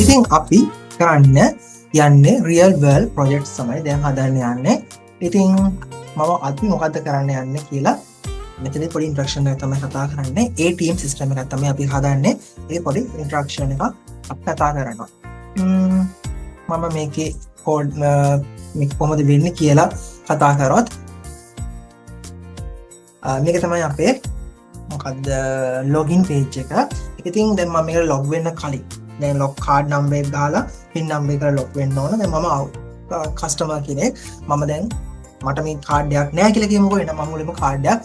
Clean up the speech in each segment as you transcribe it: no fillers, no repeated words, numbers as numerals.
ඉතින් අපි කරන්න යන්නේ real world projects තමයි දැන් හදන්න යන්නේ. ඉතින් මම අද මොකද්ද කරන්න යන්නේ කියලා මෙතන පොඩි ඉන්ස්ට්‍රක්ෂන් එකක් තමයි කතා කරන්නේ. ATM system එකක් තමයි අපි හදන්නේ. ඒ පොඩි ඉන්ස්ට්‍රක්ෂන් එකක් අපි කතා කරනවා. මම මේකේ කෝඩ් මේක කොහොමද වෙන්නේ කියලා කතා කරොත් මේක තමයි අපේ මොකද්ද login page එක. ඉතින් දැන් මම මේකට log වෙන්න කලින් දැන් log card number එක දාලා pin number එකට log වෙන්න ඕන. දැන් මම customer කෙනෙක්. මම දැන් මට මේ කාඩ් එකක් නැහැ කියලා කියමුකෝ. එහෙනම් මම මුලින්ම කාඩ් එකක්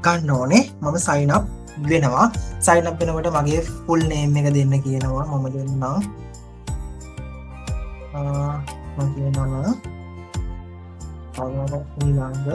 ගන්න ඕනේ. මම sign up වෙනවා. sign up වෙනකොට මගේ full name එක දෙන්න කියනවා. මම දෙන්නම්. මම කියනවා Pawara ඊළඟ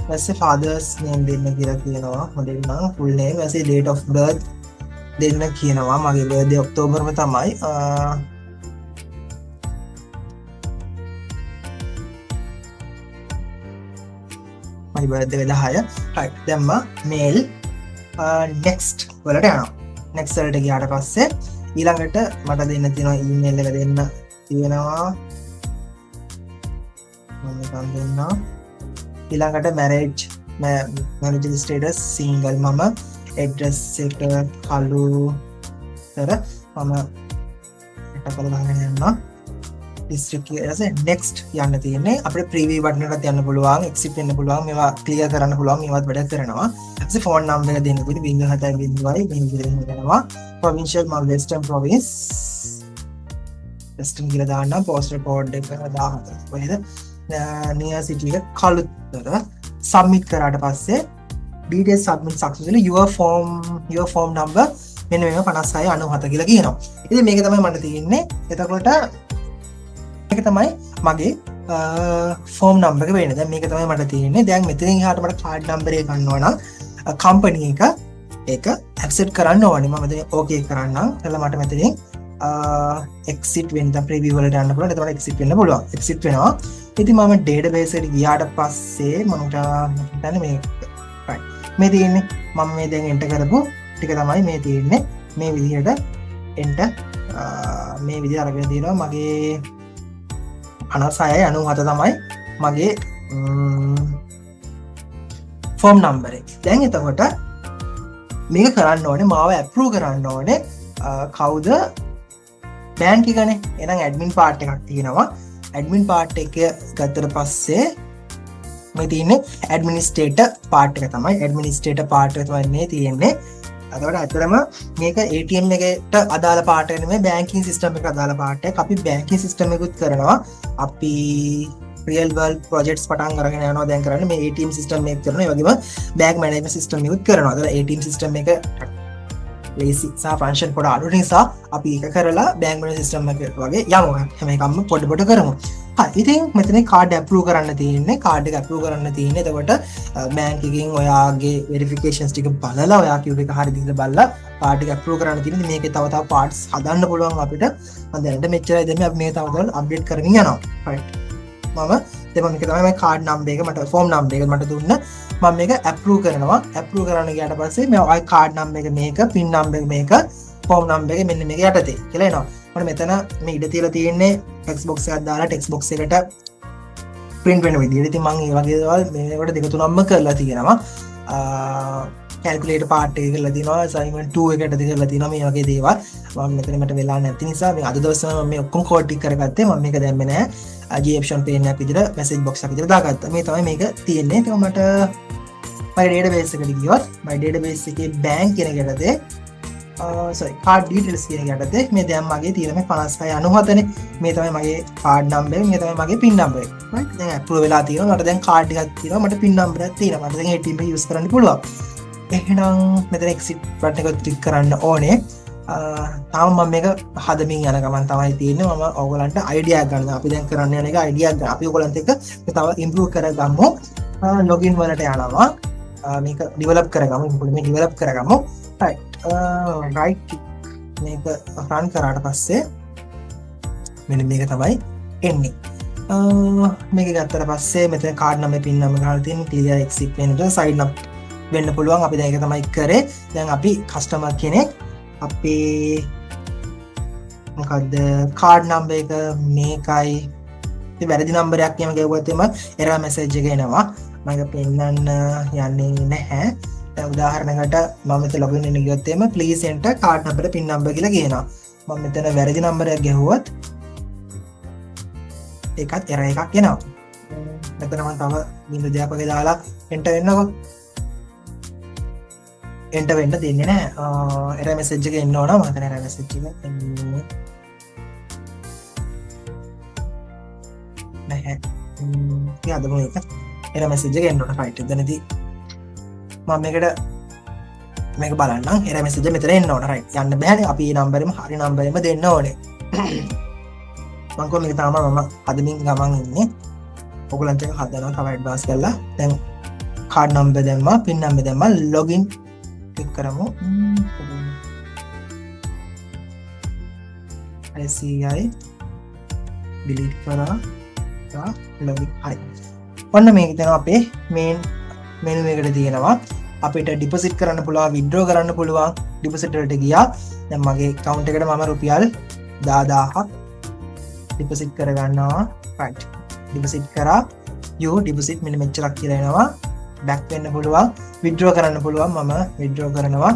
ඊපස්සේ father's name දෙන්න කියලා කියනවා. මම දෙන්නම් full name. ඊපස්සේ date of birth දෙන්න කියනවා. මගේ birthday ඔක්තෝබර්ම තමයි. මගේ birthday 10. right දැම්ම mail next වලට යනවා. next වලට ගියාට පස්සේ ඊළඟට මට දෙන්න තියෙනවා email එක දෙන්න තියෙනවා. මම නිකන් දෙන්නවා. ඊළඟට marriage status single. මම address එක කළු තර මම කල ගන්න යනවා. district එකේ next යන්න තියෙන්නේ. අපිට preview button එකකට යන්න පුළුවන්, exit වෙන්න පුළුවන්, මේවා clear කරන්න පුළුවන්, මේවත් වැඩ කරනවා. ඊපස්සේ phone number එක දෙන්න පුළුවන් 07.0 දෙනවා. provincial මම western province western කියලා දාන්න. postal code එක 14 කොහෙද near city එක කළුතර submit කරාට පස්සේ details submit successfully your form number මෙන්න මේක 56 97 කියලා කියනවා. ඉතින් මේක තමයි මට තියෙන්නේ. එතකොට මේක තමයි මගේ form number එක වෙන්නේ. දැන් මේක තමයි මට තියෙන්නේ. දැන් මෙතනින් එහාට මට card number එක ගන්නවා නම් company එක ඒක accept කරන්න ඕනේ. මම දැන් okay කරන්නම්. එතකොට මට මෙතනින් exit වෙන්න preview වලට යන්න පුළුවන්. එතකොට exit වෙන්න පුළුවන්. exit වෙනවා. ඉතින් මම database එකට ගියාට පස්සේ මට හිතන්නේ මේ right මේ තියෙන්නේ මම මේ දැන් enter කරපු ටික තමයි මේ තියෙන්නේ. මේ විදිහට enter මේ විදිහ අරගෙන තියෙනවා. මගේ 96 97 තමයි මගේ form number එක. දැන් එතකොට මේක කරන්න ඕනේ මාව approve කරන්න ඕනේ කවුද බැංක් එකනේ. එහෙනම් admin part එකක් තියෙනවා. admin part එක ගත්තට පස්සේ මේ තියෙන්නේ administrator part එක තමයි. administrator part එක තමයි මේ තියෙන්නේ. එතකොට අතරම මේක ATM එකට අදාළ part එක නෙමෙයි banking system එකට අදාළ part එකක්. අපි banking system එකකුත් කරනවා. අපි real world projects පටන් අරගෙන යනවා දැන් කරන්නේ මේ ATM system එක කරනවා. ඒ වගේම bank management system එකකුත් කරනවා. ඒතර ATM system එක ලේසි සහ ෆන්ක්ෂන් පොඩ අඩු නිසා අපි ඒක කරලා bank management system එක වගේ යමු. හැම එකක්ම පොඩ පොඩ කරමු. හරි. ඉතින් මෙතන කාඩ් approve කරන්න තියෙන්නේ. කාඩ් එක approve කරන්න තියෙන්නේ. එතකොට බැංක් එකකින් ඔයාගේ verifications ටික බලලා ඔයා කියු එක හරියද කියලා බලලා කාඩ් එක approve කරන්න තියෙන්නේ. මේකේ තව parts හදන්න පුළුවන් අපිට. මම දැනට මෙච්චරයි දෙන්නේ. අපි මේ තව අප්ඩේට් කරමින් යනවා. right. මම මේක තමයි මේ කාඩ් නම්බර් එක මට ෆෝම් නම්බර් එක මට දුන්න. මම මේක approve කරනවා. approve කරන්න ගියාට පස්සේ මේ ඔය කාඩ් නම්බර් එක මේක, pin නම්බර් එක මේක, ෆෝම් නම්බර් එක මෙන්න මේක යටතේ කියලා එනවා. මට මෙතන මේ ඉඩ තියලා තියෙන්නේ text box එකක් දාලා text box එකට print වෙන විදිහට. ඉතින් මම මේ වගේ දේවල් මේකට දෙක තුනක්ම කරලා තියෙනවා. calculator part එක කරලා තියෙනවා. assignment 2 එකට කරලා තියෙනවා. මේ වගේ දේවල් මම මෙතන මට වෙලා නැති නිසා මේ අද දවසම මම මේ ඔක්කොම කෝඩ් ටික කරගත්තේ. මම මේක දැම්මේ නැහැ. GUI pane එකක් විදිහට message box එකක් විදිහට දාගත්තා. මේ තමයි මේක තියෙන්නේ. ඒක මට my database එකට ගියොත් my database එකේ bank කියන එකටදී card details කියන එකටදී මේ දැන් මගේ තියෙන මේ 56 97 නේ. මේ තමයි මගේ card number එක. මේ තමයි මගේ pin number එක. right. දැන් approve වෙලා තියෙනවා. මට දැන් card එකක් තියෙනවා. මට pin number එකක් තියෙනවා. මට දැන් ATM එක use කරන්න පුළුවන්. එහෙනම් මෙතන exit button එක click කරන්න ඕනේ. තාම මම මේක හදමින් යන ගමන් තමයි තියෙන්නේ. මම ඔයගලන්ට idea එකක් ගන්නවා. අපි දැන් කරන්න යන එක idea එකක් ගන්න. අපි ඔයගලන්ට එක තව improve කරගමු. login වලට යනවා. මේක develop කරගමු. implement develop කරගමු. right. right මේක run කරාට පස්සේ මෙන්න මේක තමයි එන්නේ. මේක ගත්තට පස්සේ මෙතන card number pin number ගහලා තියෙන clear exit වෙනට sign up වෙන්න පුළුවන්. අපි දැන් ඒක තමයි කරේ. දැන් අපි customer කෙනෙක් අපේ මොකක්ද කාඩ් නම්බර් එක මේකයි වැරදි නම්බරයක් කියම ගෙවුවොත් එම එරර් මැසේජ් එක එනවා මම පෙන්නන්න යන්නේ නැහැ දැන් උදාහරණයකට මම මෙතන ලොගින් වෙන්න ගියොත් එම ප්ලීස් එන්ටර් කාඩ් නම්බර පින් නම්බර කියලා කියනවා මම මෙතන වැරදි නම්බරයක් ගෙවුවොත් ඒකත් එරර් එකක් එනවා මෙතන මම තව බිංදු දෙකක් වගේ දාලා එන්ටර් වෙන්නකො එන්ටර් වෙන්න දෙන්නේ නැහැ එරර් මැසේජ් එක එන්න ඕන මම හිතන්නේ එරර් මැසේජ් එක එන්නේ නැහැ අදම එක එරර් මැසේජ් එක එන්න ඕන රයිට් එතනදී මම මේක බලන්නම් එරර් මැසේජ් එක මෙතන එන්න ඕන රයිට් යන්න බෑනේ අපි මේ නම්බරෙම හරි නම්බරෙම දෙන්න ඕනේ මම කොහොමද මේක තාම මම හදමින් ගමන් ඉන්නේ ඔයගලන්ට එක හදනවා තව ඇඩ්වාන්ස් කරලා දැන් කාඩ් නම්බර් දැම්මා පින් නම්බර් දැම්මා ලොගින් ක්ලික් කරමු ICI delete කරා ලොගින් හරි ඔන්න මේක තමයි අපේ මේන් මෙනු එකට තියෙනවා අපිට ඩිපොසිට් කරන්න පුළුවන් විත්ඩ්‍රෝ කරන්න පුළුවන් ඩිපොසිට් වලට ගියා දැන් මගේ account එකට මම රුපියල් 10000ක් ඩිපොසිට් කරගන්නවා right ඩිපොසිට් කරා යෝ ඩිපොසිට් මෙන්න මෙච්චරක් කියලා එනවා බැක් වෙන්න පුළුවන් විත්ඩ්‍රෝ කරන්න පුළුවන් මම විත්ඩ්‍රෝ කරනවා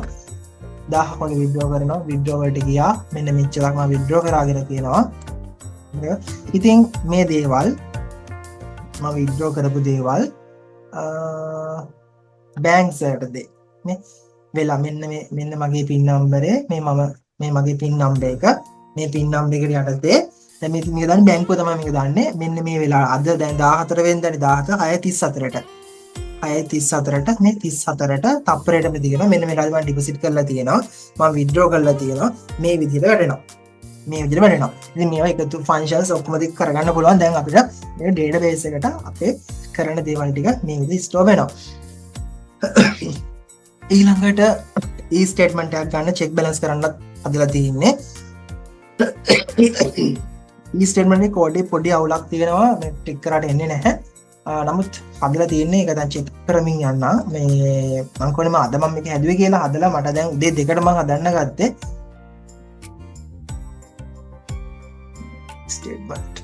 1000ක් වගේ විත්ඩ්‍රෝ කරනවා විත්ඩ්‍රෝ වලට ගියා මෙන්න මෙච්චරක් මම විත්ඩ්‍රෝ කරාගෙන තියෙනවා ඉතින් මේ දේවල් මම විත්ඩ්‍රෝ කරපු දේවල් බැංක් සර්ට් දෙ නේ වෙලා මෙන්න මගේ පින් නම්බරේ මේ මගේ පින් නම්බර් එක මේ පින් නම්බර් එකට යටතේ දැන් මේක දාන්නේ බැංකුව තමයි මේක දාන්නේ මෙන්න මේ වෙලාව අද දැන් 14 වෙනිදානේ 6:34ට 6:34ට මේ 34ට තප්පරයටම තියෙනවා මෙන්න මේ වෙලාවේ මම ඩිපොසිට් කරලා තියෙනවා මම විත්ඩ්‍රෝ කරලා තියෙනවා මේ විදිහට වැඩෙනවා ඉතින් මේවා එකතු ෆන්ක්ෂන්ස් ඔක්කොම දික් කරගන්න පුළුවන් දැන් අපිට මේ ඩේටාබේස් එකට අපේ කරන දේවල් ටික මේ විදිහට ස්ටෝර් වෙනවා ඊළඟට e ස්ටේට්මන්ට් එකක් ගන්න චෙක් බැලන්ස් කරන්නත් හදලා තියෙන්නේ e ස්ටේට්මන්ට් එකේ කෝඩේ පොඩි අවුලක් තියෙනවා මේ ටික් කරාට එන්නේ නැහැ නමුත් හදලා තියෙන්නේ ඒක දැන් චෙක් කරමින් යන්න මේ මම කොහොමද අද මම මේක හැදුවේ කියලා හදලා මට දැන් උදේ 2ට මම හදන්න ගත්තේ ස්ටේට්මන්ට්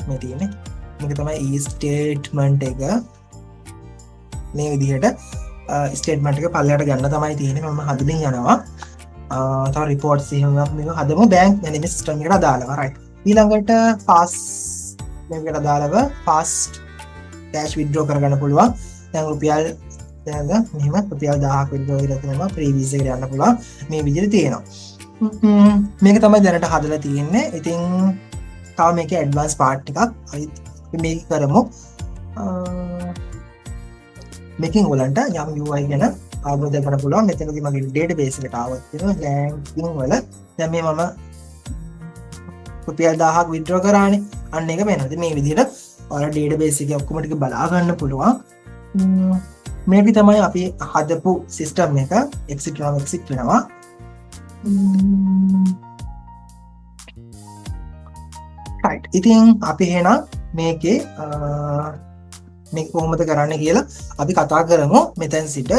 මේ තියෙන්නේ මේක තමයි e ස්ටේට්මන්ට් එක මේ විදිහට ස්ටේට්මන්ට් එක පල්ලයට ගන්න තමයි තියෙන්නේ මම හදමින් යනවා තව රිපෝට්ස් එහෙම මේක හදමු බැංක් මැනේජ්මන්ට් සිස්ටම් එකට අදාළව රයිට් ඊළඟට ෆාස්ට් මේකට අදාළව ෆාස්ට් කැෂ් විත්ඩ්‍රෝ කරගන්න පුළුවන් දැන් රුපියල් දැන් මෙහෙම රුපියල් 1000ක් විත්ඩ්‍රෝ කරලා තියෙනවා ප්‍රීවියස් එකට යන්න පුළුවන් මේ විදිහට තියෙනවා මේක තමයි දැනට හදලා තියෙන්නේ ඉතින් තව මේකේ ඇඩ්වාන්ස් පාර්ට් එකක් අපි මේක කරමු මේකෙන් ඔයගලන්ට යම් UI ගැන අවබෝධ කරගන්න පුළුවන් මෙතනදී මගේ ඩේටාබේස් එකට ආවත් තියෙනවා බැංකින් වල දැන් මේ මම රුපියල් 1000ක් විත්ඩ්‍රෝ කරානේ අන්න ඒක වෙනවා ඉතින් මේ විදිහට ඔයාලා ඩේටාබේස් එකේ ඔක්කොම ටික බලා ගන්න පුළුවන් මේක තමයි අපි හදපු සිස්ටම් එක එක්සිට් වෙනවා right ඉතින් අපි එහෙනම් මේකේ මේක කොහොමද කරන්න කියලා අපි කතා කරමු මෙතෙන් සිට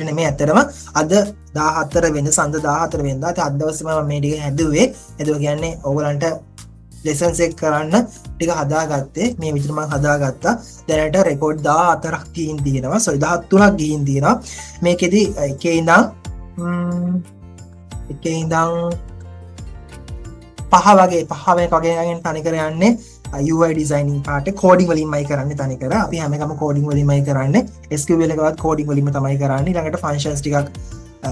නෙමෙයි ඇත්තටම අද 14 වෙනිදා සඳ 14 වෙනිදා අද දවසේ මම මේ ටික හැදුවේ ඒක කියන්නේ ඕගලන්ට ලෙසන්ස් එක කරන්න ටික හදාගත්තේ මේ විදිහට මම හදාගත්තා දැනට රෙකෝඩ් 14ක් ගිහින් තියෙනවා 13ක් ගිහින් තියෙනවා මේකෙදි එකේ ඉඳන් 5 වගේ යන තනිකර යන්නේ UI designing part coding වලින්මයි කරන්නේ තනිකර අපි හැම එකම coding වලින්මයි කරන්නේ SQL එකවත් coding වලින්ම තමයි කරන්නේ ඊළඟට functions ටිකක්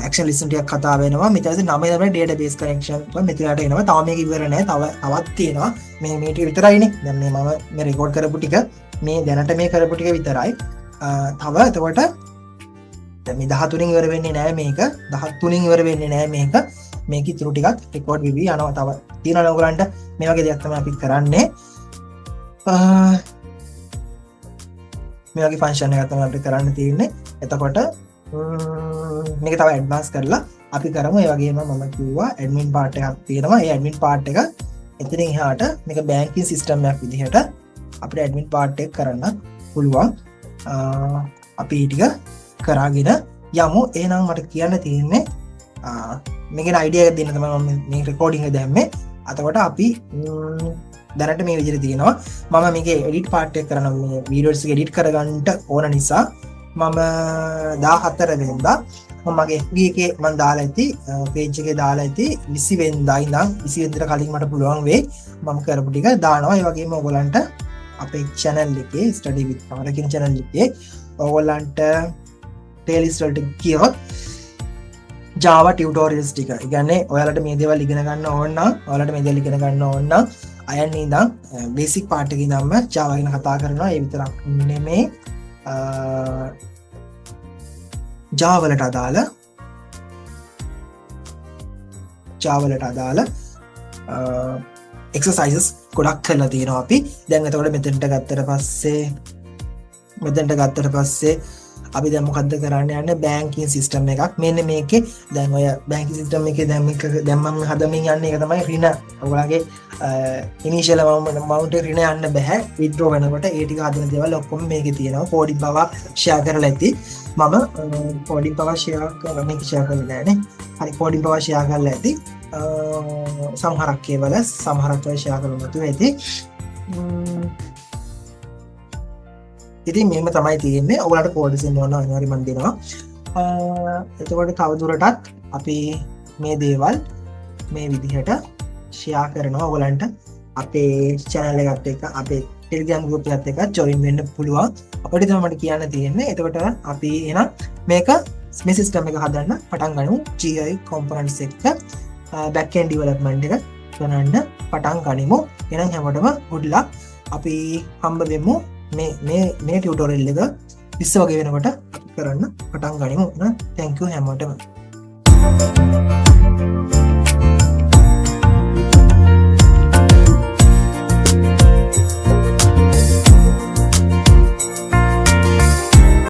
action listen ටිකක් කතා වෙනවා මෙතන තමයි database connection මෙතනට එනවා තව මේක ඉවර නැහැ තවත් තියෙනවා මේ ටික විතරයිනේ දැන් මේ record කරපු ටික මේ දැනට මේ කරපු ටික විතරයි තව එතකොට දැන් මේ 13 ඉවර වෙන්නේ නැහැ මේක 13 ඉවර වෙන්නේ නැහැ මේක ඉතුරු ටිකක් record වෙවි යනවා තව තියෙනවා ඔයගලන්ට මේ වගේ දෙයක් තමයි අපි කරන්නේ මේ වගේ ෆන්ක්ෂන් එකක් තමයි අපිට කරන්න තියෙන්නේ එතකොට මේක තව ඇඩ්වාන්ස් කරලා අපි කරමු ඒ වගේම මම කිව්වා ඇඩ්මින් පාර්ට් එකක් තියෙනවා ඒ ඇඩ්මින් පාර්ට් එක එතනින් එහාට මේක බැංකින් සිස්ටම් එකක් විදිහට අපිට ඇඩ්මින් පාර්ට් එක කරන්න පුළුවන් අපි ටික කරාගෙන යමු එහෙනම් මට කියන්න තියෙන්නේ මේක අයිඩිය දෙන්න තමයි මේ රෙකෝඩිං දැම්මේ. අතකොට අපි දැනට මේ විදිහට තියෙනවා. මම මේක එඩිට් පාර්ට් එක කරන මේ වීඩියෝස් එක එඩිට් කරගන්න ඕන නිසා මම 14 වෙනිදා මගේ FB එකේ මම දාලා ඇති page එකේ දාලා ඇති 20 වෙනිදා ඉඳන් 20 වෙනිදාට කලින් මට පුළුවන් වෙයි මම කරපු ටික දානවා. ඒ වගේම ඔයගලන්ට අපේ channel එකේ study with Pawara කියන channel එකේ ඔයගලන්ට playlist වලට ගියොත් Java tutorials ටික. ඒ කියන්නේ ඔයාලට මේ දේවල් ඉගෙන ගන්න ඕන නම් ඔයාලට මේ දේවල් ඉගෙන ගන්න ඕන නම් අයන් ඉඳන් බේසික් පාර්ට් එකේ ඉඳන්ම Java ගැන කතා කරනවා. ඒ විතරක් නෙමෙයි Java වලට අදාළ exercises ගොඩක් කරලා තියෙනවා අපි. දැන් එතකොට මෙතනට ගත්තට පස්සේ අපි දැන් මොකද්ද කරන්න යන්නේ බැංකින් සිස්ටම් එකක්. මෙන්න මේකේ දැන් ඔය බැංකින් සිස්ටම් එකේ දැන් මම හදමින් යන්නේ ඒක තමයි ඍණ. ඔයගොල්ලන්ගේ ඉනිෂියල් amount එක ඍණ යන්න බෑ withdraw වෙනකොට. ඒ ටික හදන දේවල් ඔක්කොම මේකේ තියෙනවා. කෝඩින් පවා share කරලා ඇති. මම කෝඩින් පවා share කරලා මේක share කරලා නෑනේ. හරි කෝඩින් පවා share කරලා ඇති. සමහරක් කේවල සමහරක් ඔය share කරලා නැතුව ඇති. ඉතින් මෙහෙම තමයි තියෙන්නේ. ඔයාලට කෝඩ් සෙන්ඩ් කරනවා අනිවාර්යයෙන් මම දෙනවා. එතකොට තවදුරටත් අපි මේ දේවල් මේ විදිහට ෂෙයා කරනවා ඔයගලන්ට අපේ channel එකත් එක්ක අපේ Telegram group එකත් එක්ක join වෙන්න පුළුවන්. අපිට තමයි මට කියන්න තියෙන්නේ. එතකොට අපි එහෙනම් මේක මේ system එක හදන්න පටන් ගනිමු. GUI components එක්ක back end development එක කරන්න පටන් ගනිමු. එහෙනම් හැමෝටම good luck. අපි හම්බ වෙමු මේ ටියුටෝරියල් එක 20 වගේ වෙනකොට කරන්න පටන් ගනිමු. thank you හැමෝටම.